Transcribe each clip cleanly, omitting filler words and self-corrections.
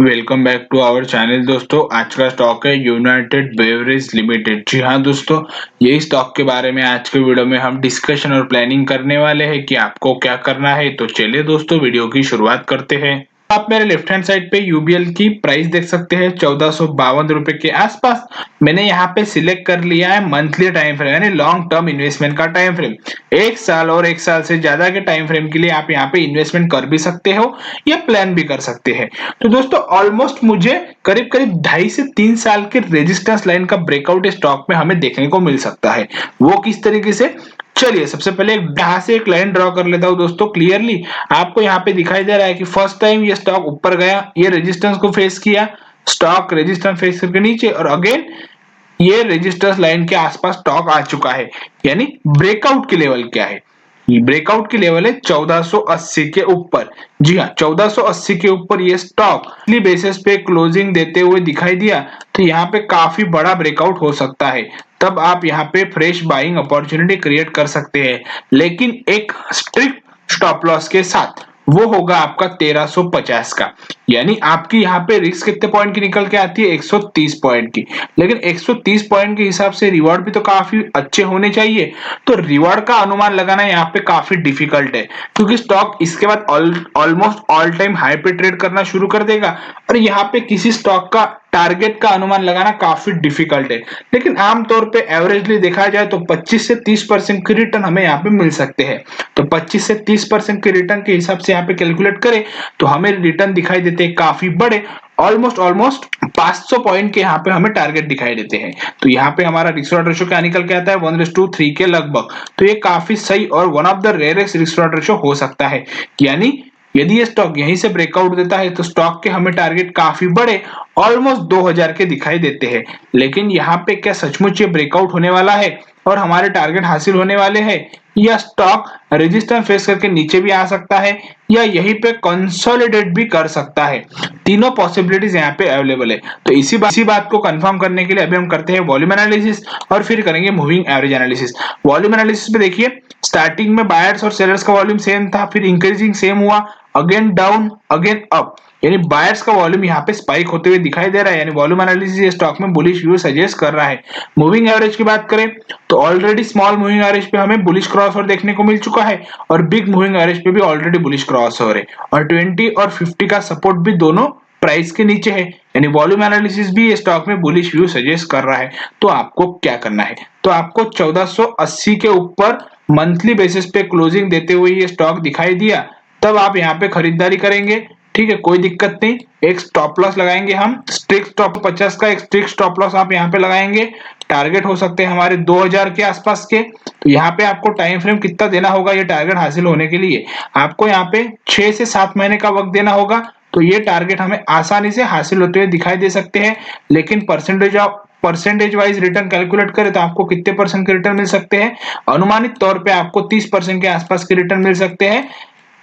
Welcome back to our channel दोस्तों। आज का स्टॉक है यूनाइटेड ब्रेवरीज लिमिटेड। जी हाँ दोस्तों, यही स्टॉक के बारे में आज के वीडियो में हम डिस्कशन और प्लानिंग करने वाले हैं कि आपको क्या करना है। तो चलिए दोस्तों, वीडियो की शुरुआत करते हैं। आप मेरे लेफ्ट हैंड साइड पे यूबीएल की प्राइस देख सकते हैं 1452 रुपए के आसपास। मैंने यहाँ पे सिलेक्ट कर लिया है मंथली टाइम फ्रेम यानी लॉन्ग टर्म इन्वेस्टमेंट का टाइम फ्रेम। एक साल और एक साल से ज्यादा के टाइम फ्रेम के लिए आप यहाँ पे इन्वेस्टमेंट कर भी सकते हो या प्लान भी कर सकते हैं। तो दोस्तों ऑलमोस्ट मुझे करीब करीब 2.5 से 3 साल के रेजिस्टेंस लाइन का ब्रेकआउट स्टॉक में हमें देखने को मिल सकता है। वो किस तरीके से, चलिए सबसे पहले यहां से एक लाइन ड्रॉ कर लेता हूं दोस्तों। क्लियरली आपको यहाँ पे दिखाई दे रहा है कि फर्स्ट टाइम ये स्टॉक ऊपर गया, ये रेजिस्टेंस को फेस किया, स्टॉक रेजिस्टेंस फेस करके नीचे, और अगेन ये रेजिस्टेंस लाइन के आसपास स्टॉक आ चुका है। यानी ब्रेकआउट की लेवल क्या है? ब्रेकआउट की लेवल है 1480 के ऊपर। जी हाँ, 1480 के ऊपर ये स्टॉक वीकली बेसिस पे क्लोजिंग देते हुए दिखाई दिया तो यहाँ पे काफी बड़ा ब्रेकआउट हो सकता है। तब आप यहाँ पे फ्रेश बाइंग अपॉर्चुनिटी क्रिएट कर सकते हैं, लेकिन एक स्ट्रिक्ट स्टॉप लॉस के साथ। वो होगा आपका 1350 का। यानी आपकी यहाँ पे रिस्क कितने पॉइंट की निकल के आती है? 130 पॉइंट की। लेकिन 130 पॉइंट के हिसाब से रिवॉर्ड भी तो काफी अच्छे होने चाहिए। तो रिवॉर्ड का अनुमान लगाना यहाँ पे काफी डिफिकल्ट है, क्योंकि स्टॉक इसके बाद ऑलमोस्ट ऑल टाइम हाई पे ट्रेड करना शुरू कर देगा और यहाँ पे किसी स्टॉक का टारगेट का अनुमान लगाना काफी डिफिकल्ट है। लेकिन आमतौर पे एवरेजली देखा जाए तो 25 से 30% की रिटर्न हमें यहाँ पे मिल सकते हैं। तो 25 से 30% के रिटर्न के हिसाब से यहाँ पे कैलकुलेट करें तो हमें रिटर्न दिखाई देते हैं काफी बड़े, ऑलमोस्ट 500 पॉइंट के यहाँ पे हमें टारगेट दिखाई देते हैं। तो यहाँ पे हमारा रिस्क रिवॉर्ड रेशियो क्या निकल के आता है? 1:3 के लगभग। तो ये काफी सही और one of the rarest risk reward ratio हो सकता है। यानी यदि ये स्टॉक यहीं से ब्रेकआउट देता है तो स्टॉक के हमें टारगेट काफी बड़े, ऑलमोस्ट 2000 के दिखाई देते हैं। लेकिन यहाँ पे क्या सचमुच ये ब्रेकआउट होने वाला है और हमारे टारगेट हासिल होने वाले हैं, या स्टॉक रेजिस्टेंस फेस करके नीचे भी आ सकता है या यहीं पे कंसोलिडेट भी कर सकता है? तीनों पॉसिबिलिटीज यहाँ पे अवेलेबल है। तो इसी बात को कंफर्म करने के लिए अभी हम करते हैं वॉल्यूम एनालिसिस और फिर करेंगे moving average analysis. Volume analysis में देखिए, स्टार्टिंग में बायर्स और सेलर्स का वॉल्यूम सेम था, फिर इंक्रीजिंग सेम हुआ, अगेन डाउन, अगेन अप। यानी बायर्स का वॉल्यूम यहाँ पे स्पाइक होते हुए दिखाई दे रहा है। यानी वॉल्यूम एनालिसिस ये स्टॉक में बुलिश व्यू सजेस्ट कर रहा है। मूविंग एवरेज की बात करें तो ऑलरेडी स्मॉल मूविंग एवरेज पे हमें बुलिश क्रॉस ओवर देखने को मिल चुका है और बिग मूविंग एवरेज पे भी ऑलरेडी बुलिश क्रॉस ओवर है, और 20 और 50 का सपोर्ट भी दोनों प्राइस के नीचे है। यानी वॉल्यूम एनालिसिस भी ये स्टॉक में बुलिश व्यू सजेस्ट कर रहा है। तो आपको क्या करना है? तो आपको 1480 के ऊपर मंथली बेसिस पे क्लोजिंग देते हुए ये स्टॉक दिखाई दिया, तब आप यहाँ पे खरीदारी करेंगे। ठीक है, कोई दिक्कत नहीं। एक स्टॉप लॉस लगाएंगे हम, स्ट्रिक्ट स्टॉप 50 का एक स्ट्रिक्ट स्टॉप लॉस आप यहाँ पे लगाएंगे। टारगेट हो सकते हैं हमारे 2000 के आसपास के। तो यहाँ पे आपको टाइम फ्रेम कितना देना होगा ये टारगेट हासिल होने के लिए? आपको यहाँ पे 6 से 7 महीने का वक्त देना होगा। तो ये टारगेट हमें आसानी से हासिल होते हुए दिखाई दे सकते हैं। लेकिन परसेंटेज वाइज रिटर्न कैलकुलेट करें तो आपको कितने परसेंट के रिटर्न मिल सकते हैं? अनुमानित तौर पे आपको 30% के आसपास के रिटर्न मिल सकते हैं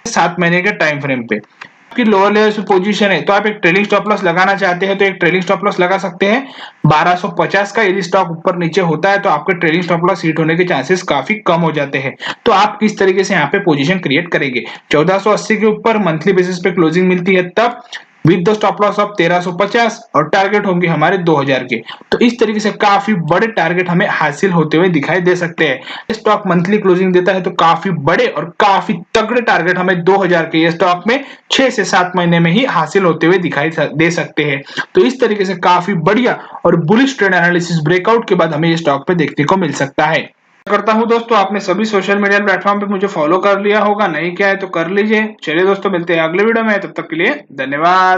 7 महीने के टाइम फ्रेम पे। आपकी लोअर लेवल पे पोजीशन है तो आप एक ट्रेलिंग स्टॉप लॉस लगाना चाहते हैं तो एक ट्रेलिंग स्टॉप लॉस लगा सकते हैं 1250 का। यदि स्टॉक ऊपर नीचे होता है तो आपके ट्रेलिंग स्टॉप लॉस हिट होने के चांसेस काफी कम हो जाते हैं। तो आप किस तरीके से यहाँ पे पोजीशन क्रिएट करेंगे? 1480 के ऊपर मंथली बेसिस पे क्लोजिंग मिलती है तब, with the stop loss of 1350 और टारगेट होंगे हमारे 2000 के। तो इस तरीके से काफी बड़े टारगेट हमें हासिल होते हुए दिखाई दे सकते हैं। स्टॉक मंथली क्लोजिंग देता है तो काफी बड़े और काफी तगड़े टारगेट हमें 2000 के ये स्टॉक में 6 से 7 महीने में ही हासिल होते हुए दिखाई दे सकते हैं। तो इस तरीके से काफी बढ़िया और बुलिश ट्रेंड एनालिसिस ब्रेकआउट के बाद हमें ये स्टॉक पे देखने को मिल सकता है। करता हूं दोस्तों, आपने सभी सोशल मीडिया प्लेटफॉर्म पे मुझे फॉलो कर लिया होगा, नहीं किया है तो कर लीजिए। चलिए दोस्तों, मिलते हैं अगले वीडियो में, तब तक के लिए धन्यवाद।